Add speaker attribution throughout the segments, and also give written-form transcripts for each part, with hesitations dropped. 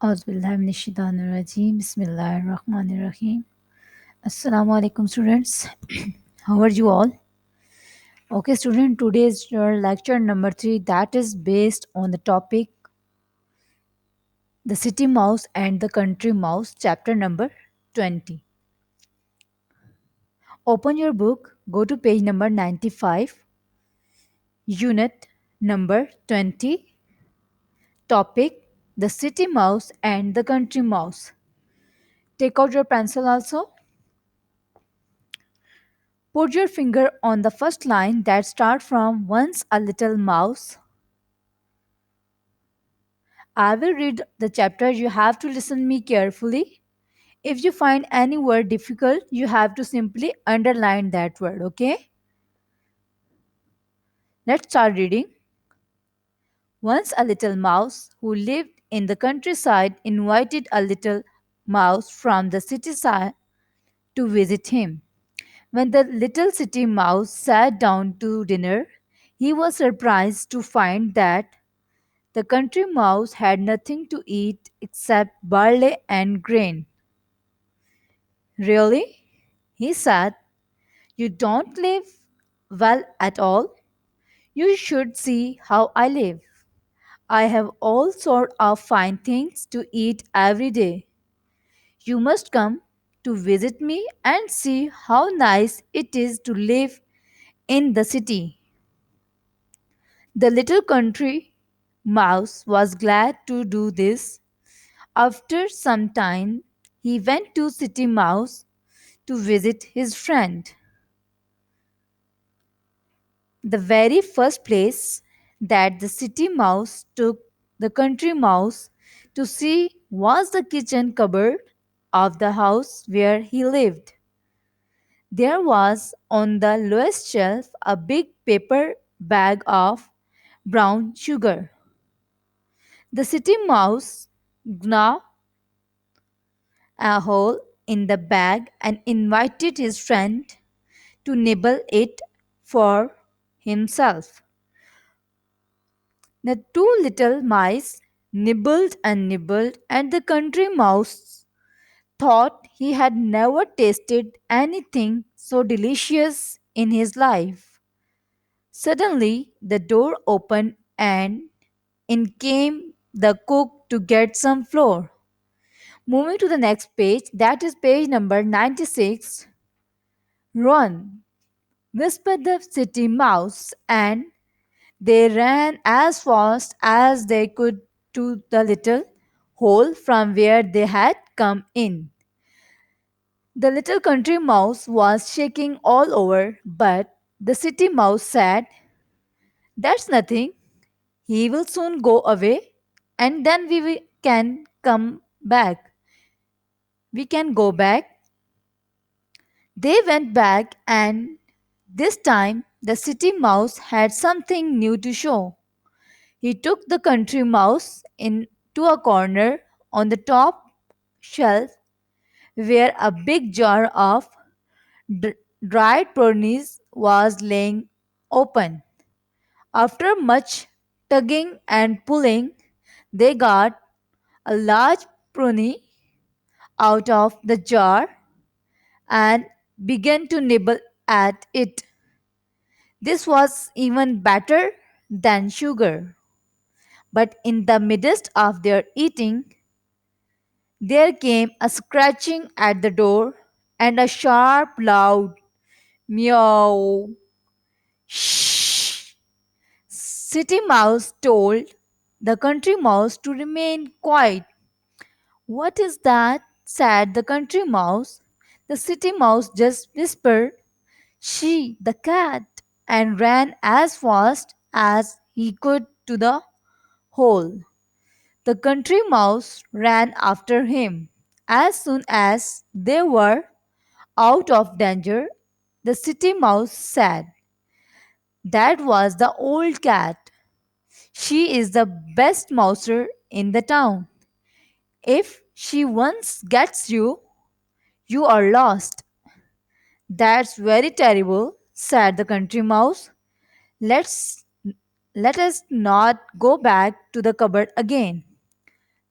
Speaker 1: Auzubillahiminashaitanirrajim. Bismillahirrahmanirrahim. Assalamu alaikum, students. How are you all? Okay, student, today's your lecture number 3 that is based on the topic the city mouse and the country mouse, chapter number 20. Open your book, go to page number 95, unit number 20, topic the city mouse and the country mouse. Take out your pencil also. Put your finger on the first line that starts from once a little mouse. I will read the chapter. You have to listen me carefully. If you find any word difficult, you have to simply underline that word, okay? Let's start reading. Once a little mouse who lived in the countryside invited a little mouse from the city side to visit him. When the little city mouse sat down to dinner, he was surprised to find that the country mouse had nothing to eat except barley and grain. Really? He said, you don't live well at all. You should see how I live. I have all sorts of fine things to eat every day. You must come to visit me and see how nice it is to live in the city. The little country mouse was glad to do this. After some time, he went to City Mouse to visit his friend. The very first place that the City Mouse took the Country Mouse to see was the kitchen cupboard of the house where he lived. There was on the lowest shelf a big paper bag of brown sugar. The City Mouse gnawed a hole in the bag and invited his friend to nibble it for himself. The two little mice nibbled and nibbled, and the country mouse thought he had never tasted anything so delicious in his life. Suddenly, the door opened, and in came the cook to get some flour. Moving to the next page, that is page number 96. Run, whispered the city mouse, and they ran as fast as they could to the little hole from where they had come in. The little country mouse was shaking all over, but the city mouse said, that's nothing. He will soon go away, and then can come back. We can go back. They went back, and this time the city mouse had something new to show. He took the country mouse into a corner on the top shelf where a big jar of d- dried prunes was laying open. After much tugging and pulling, they got a large prune out of the jar and began to nibble at it. This was even better than sugar. But in the midst of their eating, there came a scratching at the door and a sharp, loud meow. Shh! City Mouse told the Country Mouse to remain quiet. What is that? Said the Country Mouse. The City Mouse just whispered, she, the cat, and ran as fast as he could to the hole. The country mouse ran after him. As soon as they were out of danger, the city mouse said, that was the old cat. She is the best mouser in the town. If she once gets you, you are lost. That's very terrible, said the country mouse. Let's let us not go back to the cupboard again.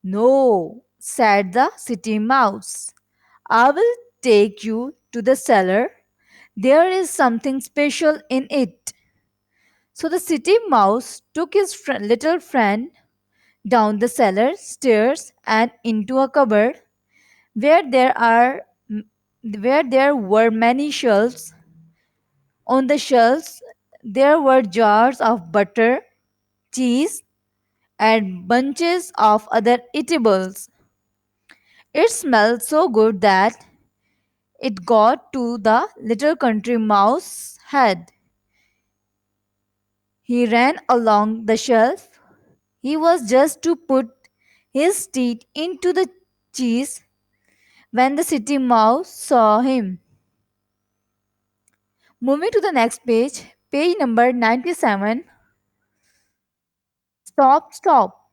Speaker 1: No, said the city mouse. I will take you to the cellar. There is something special in it. So the city mouse took his little friend down the cellar stairs and into a cupboard where there were many shelves. On the shelves there were jars of butter, cheese, and bunches of other eatables. It smelled so good that it got to the little country mouse's head. He ran along the shelf. He was just to put his teeth into the cheese when the city mouse saw him. Moving to the next page, page number 97. Stop, stop,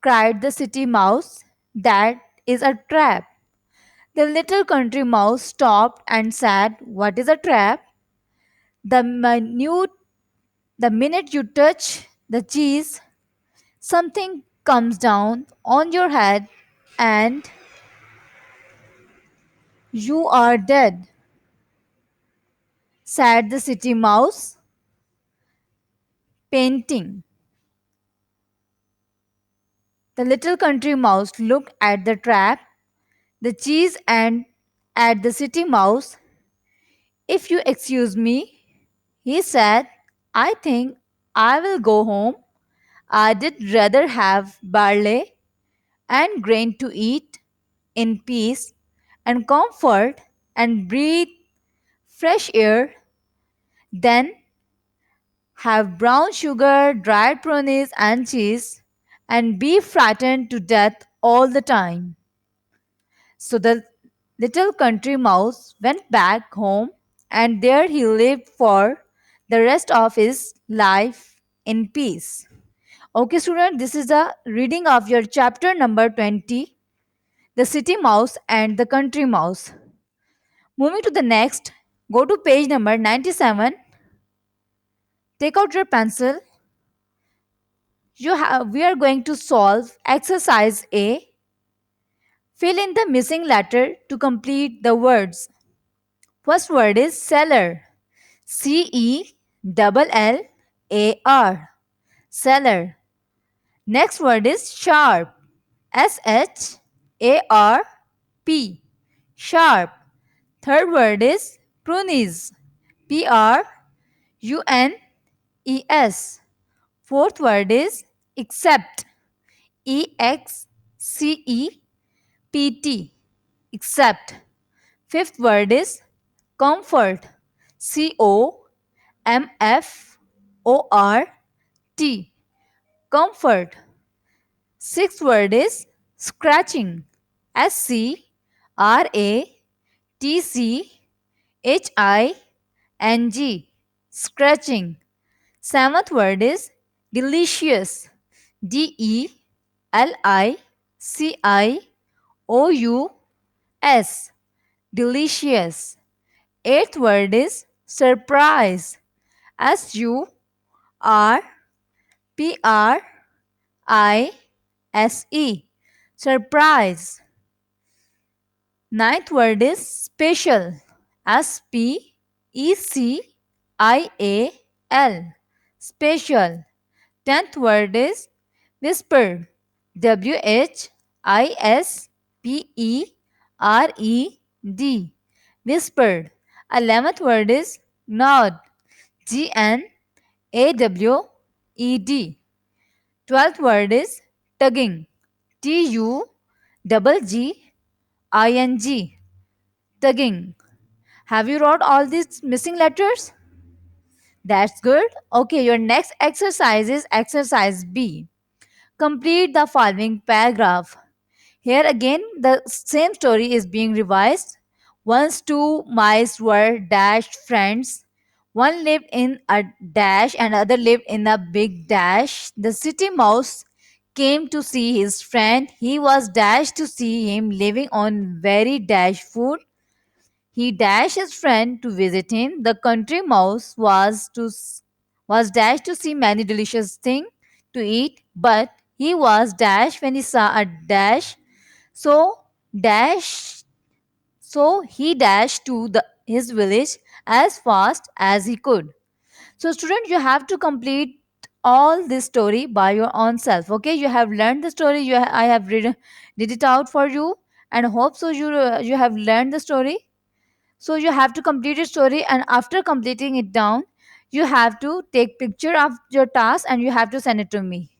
Speaker 1: cried the city mouse. That is a trap. The little country mouse stopped and said, what is a trap? The minute the minute you touch the cheese, something comes down on your head and you are dead, said the city mouse, painting. The little country mouse looked at the trap, the cheese, and at the city mouse. If you excuse me, he said, I think I will go home. I did rather have barley and grain to eat in peace and comfort and breathe fresh air than have brown sugar, dried prunes, and cheese and be frightened to death all the time. So the little country mouse went back home and there he lived for the rest of his life in peace. Okay, student, this is the reading of your chapter number 20, The City Mouse and the Country Mouse. Moving to the next, go to page number 97. Take out your pencil. We are going to solve exercise A. Fill in the missing letter to complete the words. First word is cellar. Cellar. Cellar. Next word is sharp. Sharp. Sharp. Third word is prunes. Prunes. Fourth word is except. Except. Except. Fifth word is comfort. Comfort. Comfort. Sixth word is scratching. Scratching. Scratching. Seventh word is delicious. Delicious. Delicious. Eighth word is surprise. Surprise. Surprise. Ninth word is special. Special. Special. Tenth word is whispered. Whispered. Whispered. 11th word is nod. Gnawed. 12th word is tugging. Tugging. Tugging. Have you wrote all these missing letters? That's good. Okay, your next exercise is exercise B. Complete the following paragraph. Here again, the same story is being revised. Once two mice were dashed friends. One lived in a dash and other lived in a big dash. The city mouse came to see his friend. He was dashed to see him living on very dash food. He dashed his friend to visit him. The country mouse was dashed to see many delicious things to eat, but He was dash when he saw a dash. So dash so he dashed to his village as fast as he could. So student, you have to complete all this story by your own self. Okay, you have learned the story. I have did it out for you, and hope so you have learned the story. So you have to complete your story, and after completing it down, you have to take picture of your task and you have to send it to me.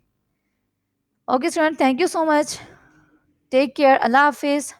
Speaker 1: Okay, student, thank you so much. Take care. Allah Hafiz.